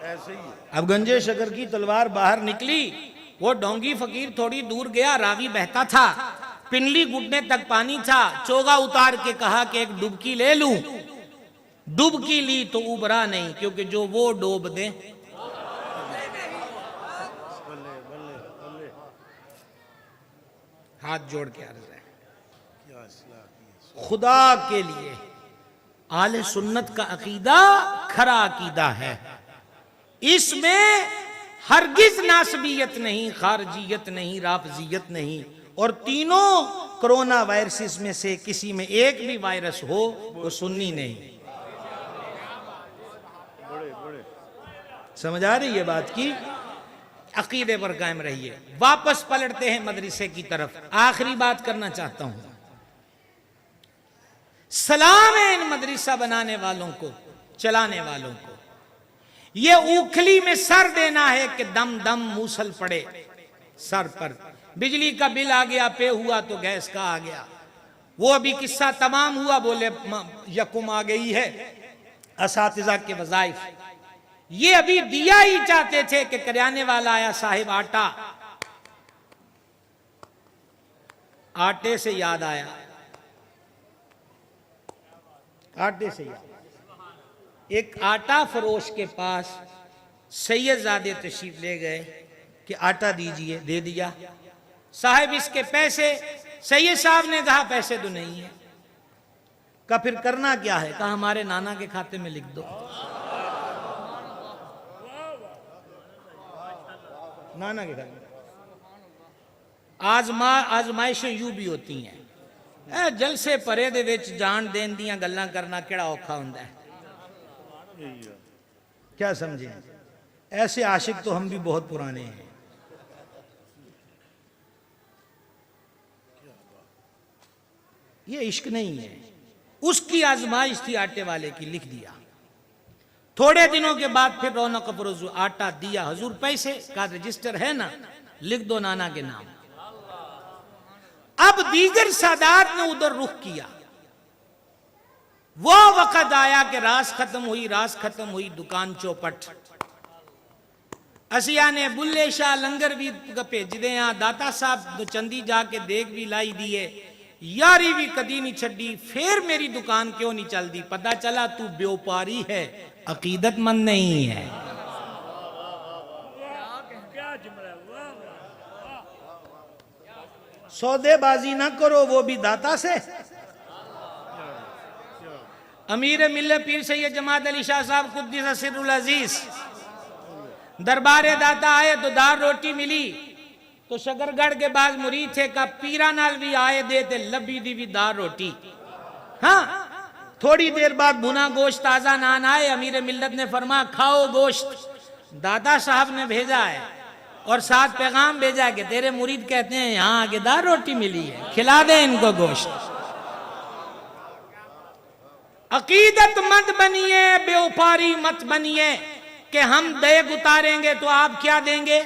ऐसे ही है। अब गंजे शकर की तलवार बाहर निकली, वो ढोंगी फकीर थोड़ी दूर गया, रावी बहता था, पिंडली घुटने तक पानी था, चोगा उतार के कहा कि एक डुबकी ले लूं। डुबकी ली तो उबरा नहीं, क्योंकि जो वो डोब दे। हाथ जोड़ के अर्ज है, खुदा के लिए आले सुन्नत का अकीदा खरा अकीदा है, इसमें हरगिज नासबियत नहीं, खारजियत नहीं, राफजियत नहीं। और तीनों कोरोना वायरसेस में से किसी में एक भी वायरस हो वो सुन्नी नहीं। समझ आ रही है बात की? अकीदे पर कायम रहिए। वापस पलटते हैं मदरसे की तरफ। आखिरी बात करना चाहता हूं, सलाम है इन मदरसा बनाने वालों को, चलाने वालों को। ये उखली में सर देना है कि दम दम मूसल पड़े सर पर। बिजली का बिल आ गया, पे हुआ तो गैस का आ गया। वो अभी किस्सा तमाम हुआ, बोले यकुम आ गई है असातिज़ा के वज़ाइफ। ये अभी दिया ही चाहते थे कि करियाने वाला आया, साहिब आटा। आटे से याद आया, आटे से याद, एक आटा फरोश के पास सैयदजादे तशरीफ ले गए कि आटा दीजिए, दे दिया। साहिब इसके पैसे, सैयद साहब ने कहा पैसे तो नहीं है। कहा फिर करना क्या है? कहा हमारे नाना के खाते में लिख दो। नाना के खाते। आजमाइशें यूं भी होती हैं। जलसे परे दे विच जान देन दियां गल्लां करना केड़ा औखा हुंदा है। क्या समझे? ऐसे आशिक तो हम भी बहुत पुराने हैं। ये इश्क नहीं है, उसकी आजमाइश थी आटे वाले की, लिख दिया। थोड़े दिनों के बाद फिर रौनक अफरोज आटा दिया, हुजूर पैसे का रजिस्टर है ना, लिख दो नाना के नाम। अब दीगर सादात ने उधर रुख किया। वो वक्त आया कि रास खत्म हुई, रास खत्म हुई, दुकान चौपट। असिया ने बुल्ले शाह लंगर भी भेजदे आ, दाता साहब चंदी जाके देख भी लाई दिए, यारी भी कदी नहीं छड़ी। फिर मेरी दुकान क्यों नहीं चलती? पता चला तू व्यापारी है, अकीदतमंद नहीं है। सौदेबाजी ना करो, वो भी दाता से। अमीर मिल्लत पीर सैयद जमात अली शाह साहब कुद्दीस सिर्रुल अजीज दरबारे दाता आए तो दाल रोटी मिली, तो शकरगढ़ के बाद मुरीद थे का पीरा नाल भी आए दे ते लबी दी भी दाल रोटी। हाँ, थोड़ी देर बाद भुना गोश्त ताजा नान आए, अमीर मिल्लत ने फरमा खाओ गोश्त। दादा साहब ने भेजा है और साथ पैगाम भेजा कि तेरे मुरीद कहते हैं यहाँ आगे दाल रोटी मिली है, खिला दे इनको गोश्त। अकीदत मत बनिए, व्यापारी मत बनिए कि हम देग उतारेंगे तो आप क्या देंगे,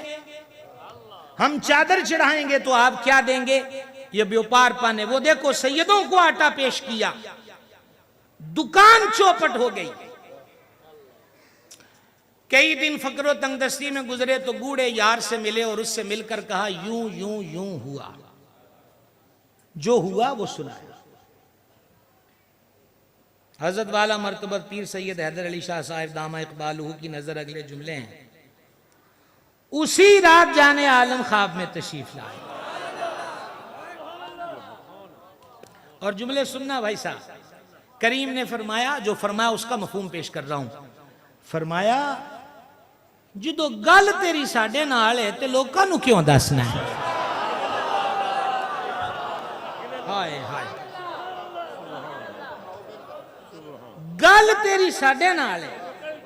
हम चादर चढ़ाएंगे तो आप क्या देंगे। ये व्यापार पाने। वो देखो सैयदों को आटा पेश किया, दुकान चौपट हो गई। कई दिन फकरो तंगदस्ती में गुजरे तो बूढ़े यार से मिले और उससे मिलकर कहा यूं यूं यूं हुआ। जो हुआ वो सुनाया। हजरत वाला मर्तबत पीर सैयद हैदर अली शाह साहिब दामा इकबालहू की नजर अगले जुमले हैं। उसी रात जाने आलम ख्वाब में तशरीफ लाए। और जुमले सुनना भाई साहब। करीम ने फरमाया, जो फरमाया उसका मफहूम पेश कर रहा हूं। फरमाया जो गल तेरी साडे नाल है ते लोकां नूं क्यों दसना है। हाय हाय, गल तेरी साडे नाल है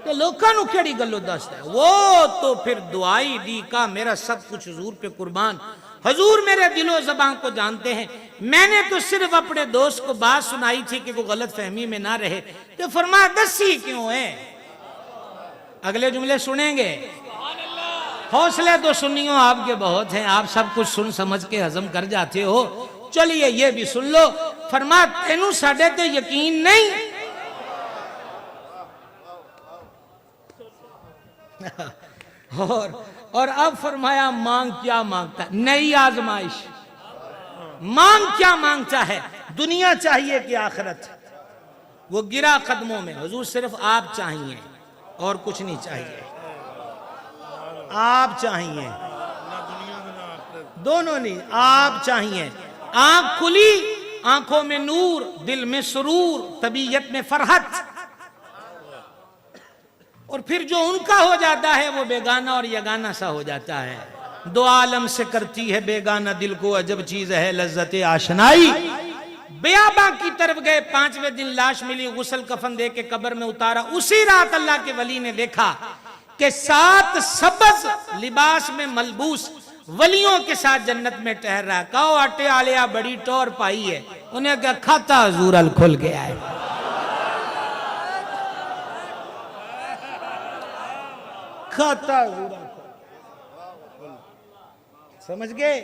तो लोकां नूं केड़ी गल्लों दसदा है। वो तो फिर दुआई दी का मेरा सब कुछ हुजूर पे कुर्बान। हुजूर मेरे दिलो ज़बान को जानते हैं। मैंने तो सिर्फ अपने दोस्त को बात सुनाई थी कि वो गलत फहमी में ना रहे। तो फरमाया दसी क्यों है। अगले जुमले सुनेंगे। हौसले तो सुनियो आपके बहुत हैं, आप सब कुछ सुन समझ के हजम कर जाते हो। चलिए ये भी सुन लो। फरमा तेनू साडे ते यकीन नहीं। और अब फरमाया मांग क्या मांगता है, नई आजमाइश। मांग क्या मांगता है, दुनिया चाहिए कि आखिरत। वो गिरा कदमों में, हुजूर सिर्फ आप चाहिए और कुछ नहीं चाहिए, आप चाहिए, दोनों नहीं, आप चाहिए। आंख खुली, आंखों में नूर, दिल में सुरूर, तबीयत में फरहत। और फिर जो उनका हो जाता है वो बेगाना और यगाना सा हो जाता है। दो आलम से करती है बेगाना दिल को, अजब चीज है लज्जते आशनाई। बियाबा की तरफ गए, 5वें दिन लाश मिली, गुस्ल कफन दे के कब्र में उतारा। उसी रात अल्लाह के वली ने देखा कि 7 सबज लिबास में मलबूस वलियों के साथ जन्नत में ठहर रहा। कहो आटे आलिया बड़ी टोर पाई है, उन्हें क्या खाता हुजूर अल खुल गया है। खाता हुजूर समझ गए।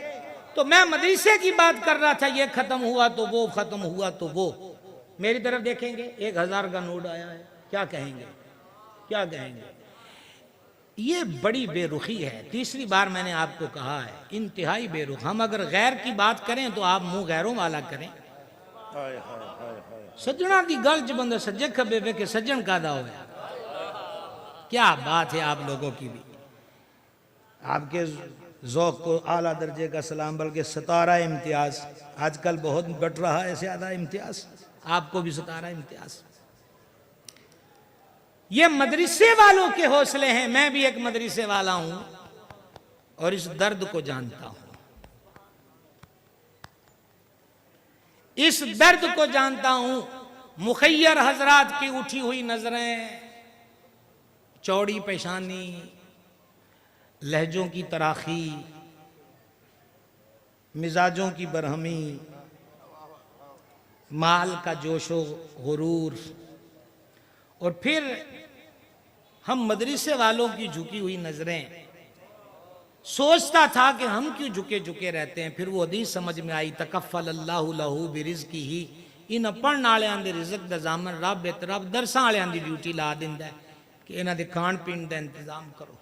तो मैं मदरसे की बात कर रहा था, ये खत्म हुआ तो वो, खत्म हुआ तो वो। मेरी तरफ देखेंगे, 1000 का नोट आया है, क्या कहेंगे, क्या कहेंगे। ये बड़ी बेरुखी है। तीसरी बार मैंने आपको कहा है, इंतहाई बेरुख। हम अगर गैर की बात करें तो आप मुंह गैरों वाला करें। सज्जना की गल च बंदा सज्जे खबे वे के सज्जन कादा होया। क्या बात है आप लोगों की भी। आपके ज़ौक़ को आला दर्जे का सलाम, बल्कि 17 इम्तियाज आजकल बहुत बढ़ रहा है, ज़्यादा इम्तियाज, आपको भी 17 इम्तियाज। ये मदरसे वालों के हौसले हैं। मैं भी एक मदरसे वाला हूं और इस दर्द को जानता हूं, इस दर्द को जानता हूं। मुखय्यर हजरात की उठी हुई नजरें, चौड़ी पेशानी, लहजों की तराखी, मिजाजों की बरहमी, माल का जोशो गुरूर, और फिर हम मदरसे वालों की झुकी हुई नजरें। सोचता था कि हम क्यों झुके झुके रहते हैं। फिर वो हदीस समझ में आई, तकफ़ल अल्लाहु लहू बिरिज़्क़ी ही। इन पढ़ने वालियां दे रिज़्क़ दा ज़ामन रब है, रब दरसां वालियां दी ड्यूटी ला दिंदा है कि इन्हां दे खाण पीण दा इंतजाम करो।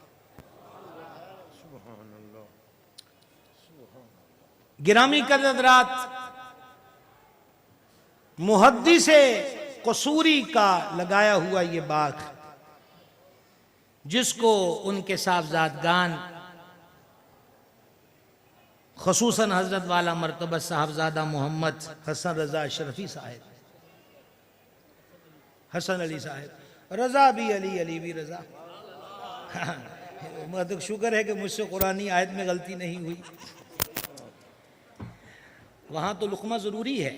गिरामी कदरात, मुहद्दिसे कसूरी का लगाया हुआ ये बाग, जिसको उनके साहबजादगान खसूसन हजरत वाला मर्तबा साहबजादा मोहम्मद हसन रजा अशरफी साहब, हसन अली साहब, रजा भी अली, अली भी रजा। तो शुक्र है कि मुझसे कुरानी आयत में गलती नहीं हुई, वहां तो लुकमा जरूरी है।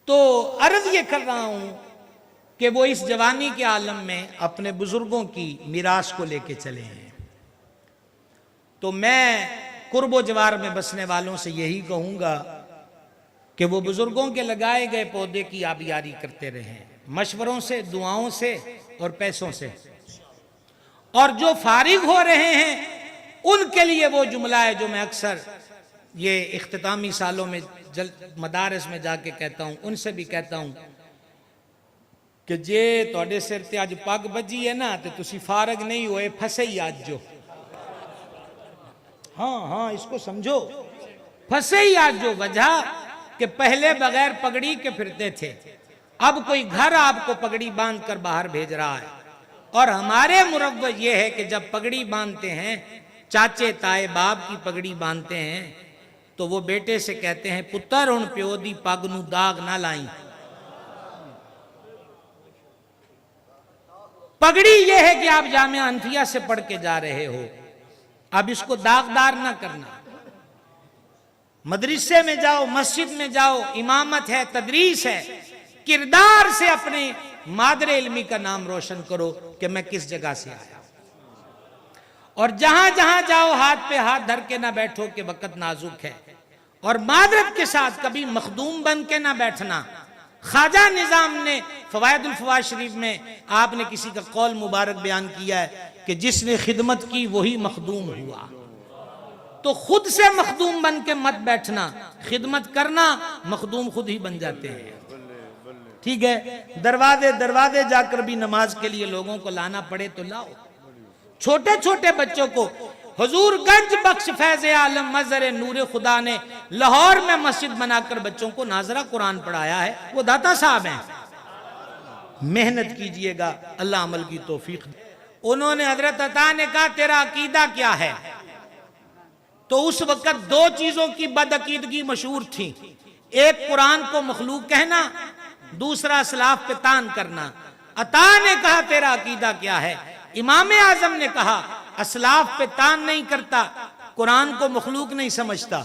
तो अर्ज ये कर रहा हूं कि वो इस जवानी के आलम में अपने बुजुर्गों की मीरास को लेके चले हैं। तो मैं कुर्बो जवार में बसने वालों से यही कहूंगा कि वो बुजुर्गों के लगाए गए पौधे की आबियारी करते रहें, मशवरों से, दुआओं से और पैसों से। और जो फारिग हो रहे हैं उनके लिए वो जुमला है जो मैं अक्सर ये इख्तितामी सालों में मदारस में जाके कहता हूं, उनसे भी कहता हूं कि जे तुहाडे सिर ते अज पग बजी है ना, तो तुसी फारग नहीं होए, फसे ही आज जो। हाँ हाँ, इसको समझो, फसे ही आज जो। वजह कि पहले बगैर पगड़ी के फिरते थे, अब कोई घर आपको पगड़ी बांध कर बाहर भेज रहा है। और हमारे मुरव्वह ये है कि जब पगड़ी बांधते हैं, चाचे ताए बाप की पगड़ी बांधते हैं, तो वो बेटे से कहते हैं, पुत्र हुण प्यो दी पग नूं दाग ना लाई। पगड़ी ये है कि आप जामिया हनफिया से पढ़ के जा रहे हो, अब इसको दागदार ना करना। मदरसे में जाओ, मस्जिद में जाओ, इमामत है, तदरीस है, किरदार से अपने मादरे इल्मी का नाम रोशन करो कि मैं किस जगह से आया। और जहां जहां जाओ हाथ पे हाथ धर के ना बैठो कि वक्त नाजुक है। और मादरत के साथ कभी मखदूम बन के ना बैठना। ख्वाजा निजाम ने फवायदुल फवाद शरीफ में आपने किसी का कौल मुबारक बयान किया है कि जिसने खिदमत की वही मखदूम हुआ। तो खुद से मखदूम बन के मत बैठना, खिदमत करना, मखदूम खुद ही बन जाते हैं। ठीक है, दरवाजे दरवाजे जाकर भी नमाज के लिए लोगों को लाना पड़े तो लाओ। छोटे छोटे बच्चों को हुजूर गंज बख्श फैज़ आलम मज़र नूर खुदा ने लाहौर में मस्जिद बनाकर बच्चों को नाजरा कुरान पढ़ाया है। वो दाता साहब हैं, मेहनत कीजिएगा, अल्लाह अमल की तौफीक। उन्होंने हजरत अता ने कहा तेरा अकीदा क्या है? तो उस वक्त दो चीजों की बदअकीदगी मशहूर थी, एक कुरान को मखलूक कहना, दूसरा सलाफ पे तान करना। अता ने कहा तेरा अकीदा क्या है? इमाम आजम ने कहा असलाफ पे तान नहीं करता, कुरान को मखलूक नहीं समझता।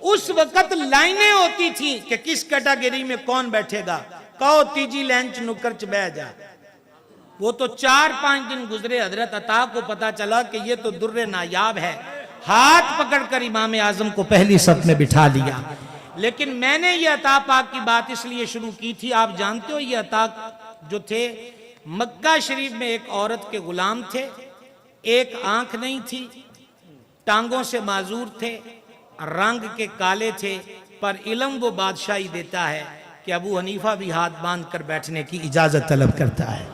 उस वक्त लाइनें होती थी कि किस कैटेगरी में कौन बैठेगा, कहो तीजी लैंच नुक्कर च बह जा। वो तो 4-5 दिन गुजरे, हजरत अता को पता चला कि ये तो दुर्रे नायाब है, हाथ पकड़कर इमाम आजम को पहली सफ में बिठा लिया। लेकिन मैंने ये अता पाक की बात इसलिए शुरू की थी, आप जानते हो ये अता जो थे मक्का शरीफ में एक औरत के गुलाम थे, एक आंख नहीं थी, टांगों से माजूर थे, रंग के काले थे, पर इल्म वो बादशाही देता है कि अबू हनीफा भी हाथ बांध कर बैठने की इजाजत तलब करता है।